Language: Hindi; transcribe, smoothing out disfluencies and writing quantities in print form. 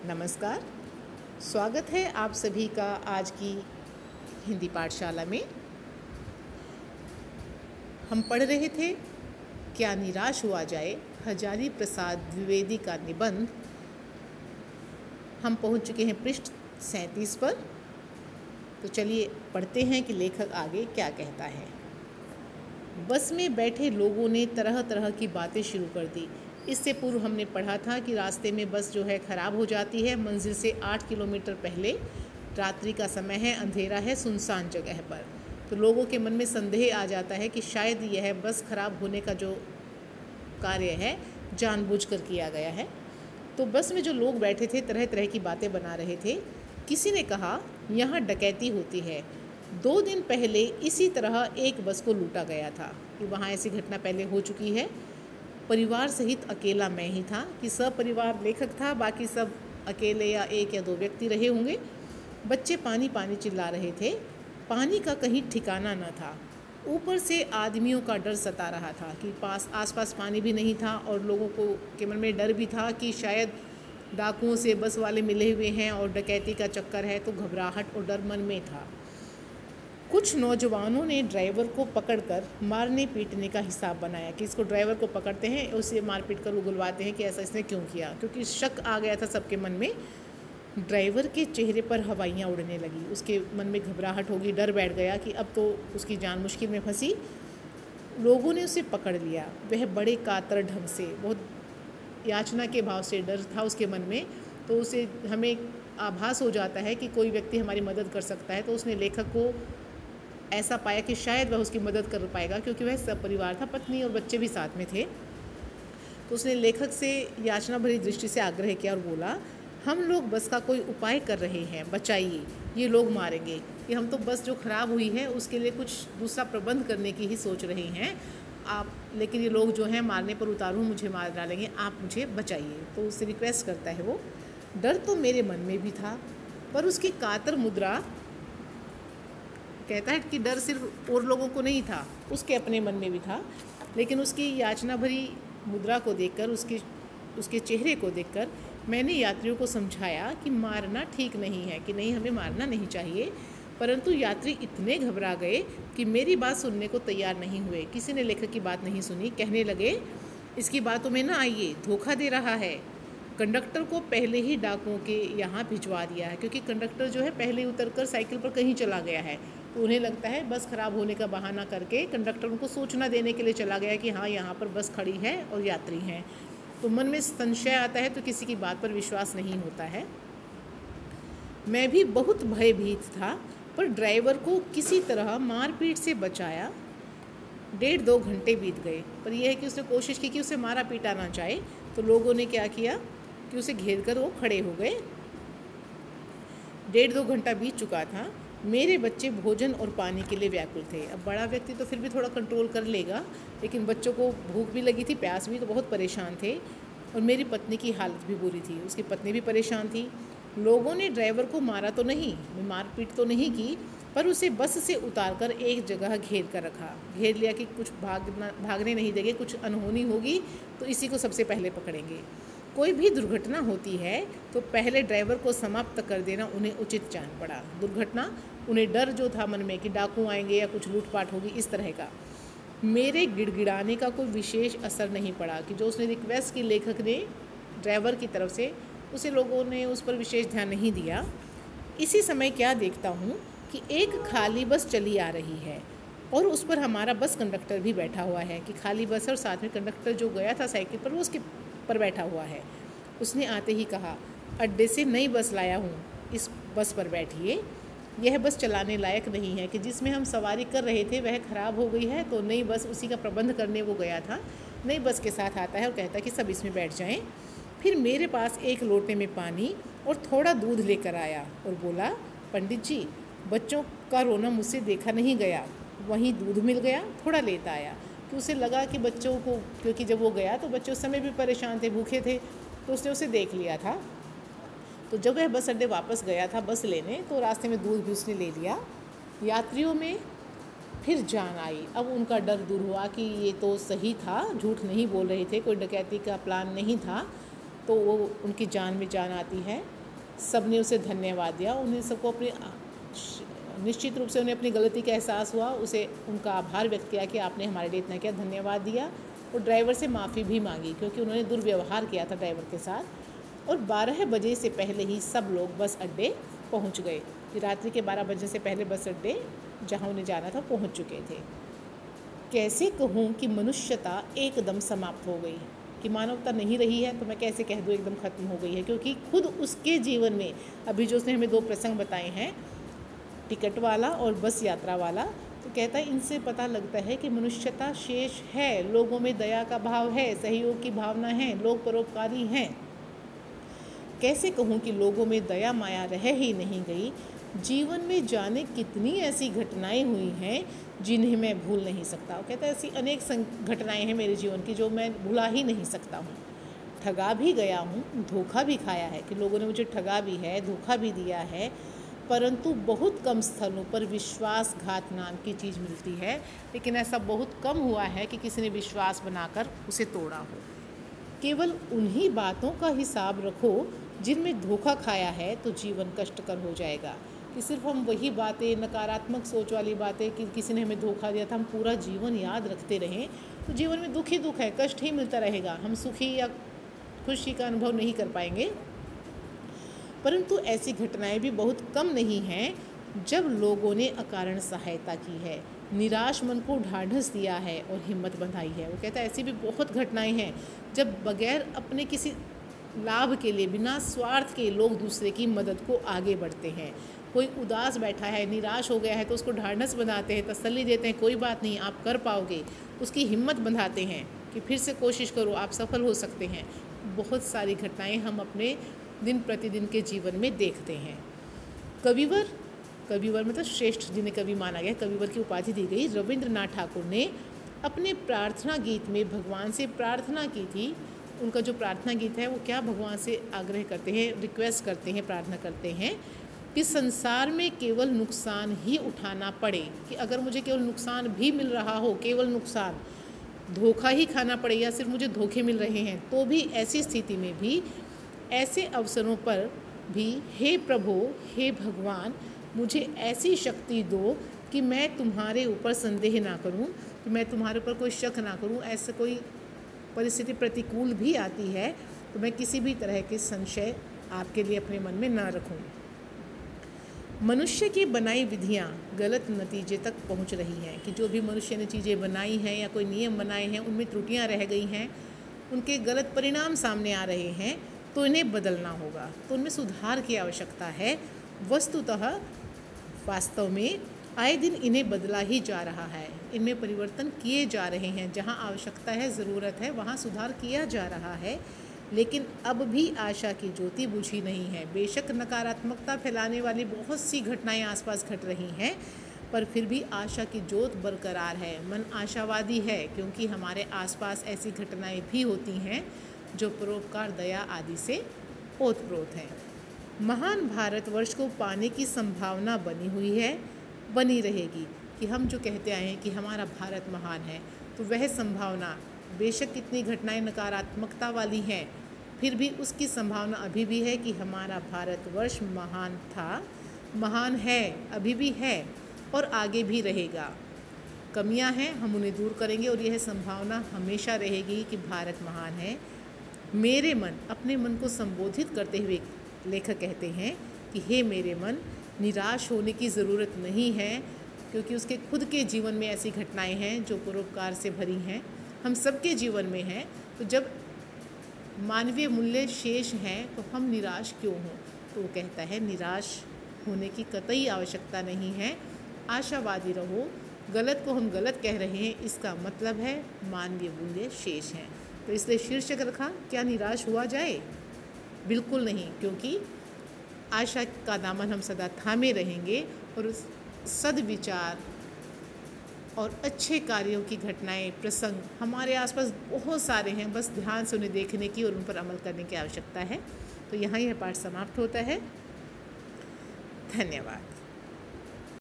नमस्कार। स्वागत है आप सभी का आज की हिंदी पाठशाला में। हम पढ़ रहे थे क्या निराश हुआ जाए, हजारी प्रसाद द्विवेदी का निबंध। हम पहुंच चुके हैं पृष्ठ 37 पर। तो चलिए पढ़ते हैं कि लेखक आगे क्या कहता है। बस में बैठे लोगों ने तरह तरह की बातें शुरू कर दी। इससे पूर्व हमने पढ़ा था कि रास्ते में बस जो है ख़राब हो जाती है। मंजिल से 8 किलोमीटर पहले, रात्रि का समय है, अंधेरा है, सुनसान जगह पर। तो लोगों के मन में संदेह आ जाता है कि शायद यह बस ख़राब होने का जो कार्य है जानबूझकर किया गया है। तो बस में जो लोग बैठे थे तरह तरह की बातें बना रहे थे। किसी ने कहा यहाँ डकैती होती है। 2 दिन पहले इसी तरह एक बस को लूटा गया था। कि वहाँ ऐसी घटना पहले हो चुकी है। परिवार सहित अकेला मैं ही था कि सपरिवार लेखक था, बाकी सब अकेले या 1 या 2 व्यक्ति रहे होंगे। बच्चे पानी पानी चिल्ला रहे थे। पानी का कहीं ठिकाना न था। ऊपर से आदमियों का डर सता रहा था कि आसपास पानी भी नहीं था और लोगों को के मन में डर भी था कि शायद डाकुओं से बस वाले मिले हुए हैं और डकैती का चक्कर है। तो घबराहट और डर मन में था। कुछ नौजवानों ने ड्राइवर को पकड़कर मारने पीटने का हिसाब बनाया कि इसको ड्राइवर को पकड़ते हैं, उसे मार पीट कर उगलवाते हैं कि ऐसा इसने क्यों किया, क्योंकि शक आ गया था सबके मन में। ड्राइवर के चेहरे पर हवाइयाँ उड़ने लगी। उसके मन में घबराहट होगी, डर बैठ गया कि अब तो उसकी जान मुश्किल में फंसी। लोगों ने उसे पकड़ लिया। वह बड़े कातर ढंग से, बहुत याचना के भाव से, डर था उसके मन में। तो उसे हमें आभास हो जाता है कि कोई व्यक्ति हमारी मदद कर सकता है। तो उसने लेखक को ऐसा पाया कि शायद वह उसकी मदद कर पाएगा, क्योंकि वह सब परिवार था, पत्नी और बच्चे भी साथ में थे। तो उसने लेखक से याचना भरी दृष्टि से आग्रह किया और बोला, हम लोग बस का कोई उपाय कर रहे हैं, बचाइए, ये लोग मारेंगे। कि हम तो बस जो ख़राब हुई है उसके लिए कुछ दूसरा प्रबंध करने की ही सोच रहे हैं आप, लेकिन ये लोग जो हैं मारने पर उतारू, मुझे मार डालेंगे, आप मुझे बचाइए। तो उससे रिक्वेस्ट करता है वो। डर तो मेरे मन में भी था, पर उसकी कातर मुद्रा, कहता है कि डर सिर्फ और लोगों को नहीं था, उसके अपने मन में भी था। लेकिन उसकी याचना भरी मुद्रा को देखकर, उसके चेहरे को देखकर मैंने यात्रियों को समझाया कि मारना ठीक नहीं है, कि नहीं, हमें मारना नहीं चाहिए। परंतु यात्री इतने घबरा गए कि मेरी बात सुनने को तैयार नहीं हुए। किसी ने लेखक की बात नहीं सुनी। कहने लगे, इसकी बातों में ना आइए, धोखा दे रहा है। कंडक्टर को पहले ही डाकुओं के यहाँ भिजवा दिया है, क्योंकि कंडक्टर जो है पहले उतरकर साइकिल पर कहीं चला गया है। तो उन्हें लगता है बस ख़राब होने का बहाना करके कंडक्टर उनको सूचना देने के लिए चला गया कि हाँ, यहाँ पर बस खड़ी है और यात्री हैं। तो मन में संशय आता है, तो किसी की बात पर विश्वास नहीं होता है। मैं भी बहुत भयभीत था, पर ड्राइवर को किसी तरह मारपीट से बचाया। 1.5-2 घंटे बीत गए, पर यह है कि उसने कोशिश की कि उसे मारा पीटा ना जाए। तो लोगों ने क्या किया कि उसे घेर कर वो खड़े हो गए। 1.5-2 घंटा बीत चुका था। मेरे बच्चे भोजन और पानी के लिए व्याकुल थे। अब बड़ा व्यक्ति तो फिर भी थोड़ा कंट्रोल कर लेगा, लेकिन बच्चों को भूख भी लगी थी, प्यास भी, तो बहुत परेशान थे। और मेरी पत्नी की हालत भी बुरी थी, उसकी पत्नी भी परेशान थी। लोगों ने ड्राइवर को मारा तो नहीं, मारपीट तो नहीं की, पर उसे बस से उतारकर एक जगह घेर कर रखा। घेर लिया कि कुछ भागने नहीं देंगे, कुछ अनहोनी होगी तो इसी को सबसे पहले पकड़ेंगे। कोई भी दुर्घटना होती है तो पहले ड्राइवर को समाप्त कर देना उन्हें उचित जान पड़ा। दुर्घटना, उन्हें डर जो था मन में कि डाकू आएंगे या कुछ लूटपाट होगी, इस तरह का। मेरे गिड़गिड़ाने का कोई विशेष असर नहीं पड़ा, कि जो उसने रिक्वेस्ट की लेखक ने ड्राइवर की तरफ से, उसे लोगों ने उस पर विशेष ध्यान नहीं दिया। इसी समय क्या देखता हूँ कि एक खाली बस चली आ रही है और उस पर हमारा बस कंडक्टर भी बैठा हुआ है। कि खाली बस और साथ में कंडक्टर जो गया था साइकिल पर, वो उसके पर बैठा हुआ है। उसने आते ही कहा, अड्डे से नई बस लाया हूँ, इस बस पर बैठिए। यह बस चलाने लायक नहीं है, कि जिसमें हम सवारी कर रहे थे वह ख़राब हो गई है, तो नई बस, उसी का प्रबंध करने वो गया था। नई बस के साथ आता है और कहता है कि सब इसमें बैठ जाएं। फिर मेरे पास एक लोटे में पानी और थोड़ा दूध लेकर आया और बोला, पंडित जी, बच्चों का रोना मुझसे देखा नहीं गया, वहीं दूध मिल गया, थोड़ा लेता आया। तो उसे लगा कि बच्चों को, क्योंकि जब वो गया तो बच्चे उस समय भी परेशान थे, भूखे थे, तो उसने उसे देख लिया था। तो जब वह बस अड्डे वापस गया था बस लेने, तो रास्ते में दूध भी उसने ले लिया। यात्रियों में फिर जान आई। अब उनका डर दूर हुआ कि ये तो सही था, झूठ नहीं बोल रहे थे, कोई डकैती का प्लान नहीं था। तो वो उनकी जान में जान आती है। सब ने उसे धन्यवाद दिया, उन्हें सबको अपने निश्चित रूप से उन्हें अपनी गलती का एहसास हुआ, उसे उनका आभार व्यक्त किया कि आपने हमारे लिए इतना किया, धन्यवाद दिया। और ड्राइवर से माफ़ी भी मांगी क्योंकि उन्होंने दुर्व्यवहार किया था ड्राइवर के साथ। और 12 बजे से पहले ही सब लोग बस अड्डे पहुंच गए कि रात्रि के 12 बजे से पहले बस अड्डे जहां उन्हें जाना था पहुंच चुके थे। कैसे कहूँ कि मनुष्यता एकदम समाप्त हो गई, कि मानवता नहीं रही है तो मैं कैसे कह दूँ एकदम ख़त्म हो गई है, क्योंकि खुद उसके जीवन में अभी जो उसने हमें 2 प्रसंग बताए हैं, टिकट वाला और बस यात्रा वाला, तो कहता है इनसे पता लगता है कि मनुष्यता शेष है, लोगों में दया का भाव है, सहयोग की भावना है, लोग परोपकारी हैं। कैसे कहूँ कि लोगों में दया माया रह ही नहीं गई। जीवन में जाने कितनी ऐसी घटनाएं हुई हैं जिन्हें मैं भूल नहीं सकता। वो कहता है ऐसी अनेक घटनाएं हैं मेरे जीवन की जो मैं भुला ही नहीं सकता हूँ। ठगा भी गया हूँ, धोखा भी खाया है कि लोगों ने मुझे ठगा भी है, धोखा भी दिया है, परंतु बहुत कम स्थलों पर विश्वासघात नाम की चीज़ मिलती है। लेकिन ऐसा बहुत कम हुआ है कि किसी ने विश्वास बनाकर उसे तोड़ा हो। केवल उन्हीं बातों का हिसाब रखो जिनमें धोखा खाया है तो जीवन कष्टकर हो जाएगा। कि सिर्फ हम वही बातें, नकारात्मक सोच वाली बातें कि किसी ने हमें धोखा दिया था, हम पूरा जीवन याद रखते रहें तो जीवन में दुख ही दुख है, कष्ट ही मिलता रहेगा, हम सुखी या खुशी का अनुभव नहीं कर पाएंगे। परंतु ऐसी घटनाएं भी बहुत कम नहीं हैं जब लोगों ने अकारण सहायता की है, निराश मन को ढाढ़स दिया है और हिम्मत बंधाई है। वो कहता है ऐसी भी बहुत घटनाएं हैं जब बगैर अपने किसी लाभ के लिए, बिना स्वार्थ के लोग दूसरे की मदद को आगे बढ़ते हैं। कोई उदास बैठा है, निराश हो गया है तो उसको ढाढ़स बंधाते हैं, तसल्ली देते हैं, कोई बात नहीं आप कर पाओगे, उसकी हिम्मत बंधाते हैं कि फिर से कोशिश करो, आप सफल हो सकते हैं। बहुत सारी घटनाएं हम अपने दिन प्रतिदिन के जीवन में देखते हैं। कविवर मतलब श्रेष्ठ जिन्हें कवि माना गया, कविवर की उपाधि दी गई, रविंद्रनाथ ठाकुर ने अपने प्रार्थना गीत में भगवान से प्रार्थना की थी। उनका जो प्रार्थना गीत है वो क्या भगवान से आग्रह करते हैं, रिक्वेस्ट करते हैं, प्रार्थना करते हैं कि संसार में केवल नुकसान ही उठाना पड़े, कि अगर मुझे केवल नुकसान भी मिल रहा हो, केवल नुकसान, धोखा ही खाना पड़े या सिर्फ मुझे धोखे मिल रहे हैं, तो भी ऐसी स्थिति में भी, ऐसे अवसरों पर भी, हे प्रभु, हे भगवान, मुझे ऐसी शक्ति दो कि मैं तुम्हारे ऊपर संदेह ना करूं, कि मैं तुम्हारे ऊपर कोई शक ना करूं। ऐसे कोई परिस्थिति प्रतिकूल भी आती है तो मैं किसी भी तरह के संशय आपके लिए अपने मन में ना रखूं। मनुष्य की बनाई विधियां गलत नतीजे तक पहुंच रही हैं, कि जो भी मनुष्य ने चीज़ें बनाई हैं या कोई नियम बनाए हैं उनमें त्रुटियां रह गई हैं, उनके गलत परिणाम सामने आ रहे हैं, तो इन्हें बदलना होगा, तो उनमें सुधार की आवश्यकता है। वस्तुतः वास्तव में आए दिन इन्हें बदला ही जा रहा है, इनमें परिवर्तन किए जा रहे हैं। जहां आवश्यकता है, ज़रूरत है, वहां सुधार किया जा रहा है, लेकिन अब भी आशा की ज्योति बुझी नहीं है। बेशक नकारात्मकता फैलाने वाली बहुत सी घटनाएं आसपास घट रही हैं, पर फिर भी आशा की ज्योत बरकरार है। मन आशावादी है क्योंकि हमारे आसपास ऐसी घटनाएं भी होती हैं जो परोपकार, दया आदि से ओतप्रोत हैं। महान भारतवर्ष को पाने की संभावना बनी हुई है, बनी रहेगी। कि हम जो कहते आए हैं कि हमारा भारत महान है, तो वह संभावना, बेशक कितनी घटनाएं नकारात्मकता वाली हैं, फिर भी उसकी संभावना अभी भी है कि हमारा भारतवर्ष महान था, महान है, अभी भी है और आगे भी रहेगा। कमियां हैं, हम उन्हें दूर करेंगे और यह संभावना हमेशा रहेगी कि भारत महान है। मेरे मन, अपने मन को संबोधित करते हुए लेखक कहते हैं कि हे मेरे मन, निराश होने की ज़रूरत नहीं है, क्योंकि उसके खुद के जीवन में ऐसी घटनाएं हैं जो परोपकार से भरी हैं, हम सबके जीवन में हैं। तो जब मानवीय मूल्य शेष हैं तो हम निराश क्यों हों। तो वो कहता है निराश होने की कतई आवश्यकता नहीं है, आशावादी रहो। गलत को हम गलत कह रहे हैं, इसका मतलब है मानवीय मूल्य शेष हैं। तो इसलिए शीर्षक रखा, क्या निराश हुआ जाए? बिल्कुल नहीं, क्योंकि आशा का दामन हम सदा थामे रहेंगे और उस सद्विचार और अच्छे कार्यों की घटनाएं, प्रसंग हमारे आसपास बहुत सारे हैं, बस ध्यान से उन्हें देखने की और उन पर अमल करने की आवश्यकता है। तो यहाँ यह पाठ समाप्त होता है। धन्यवाद।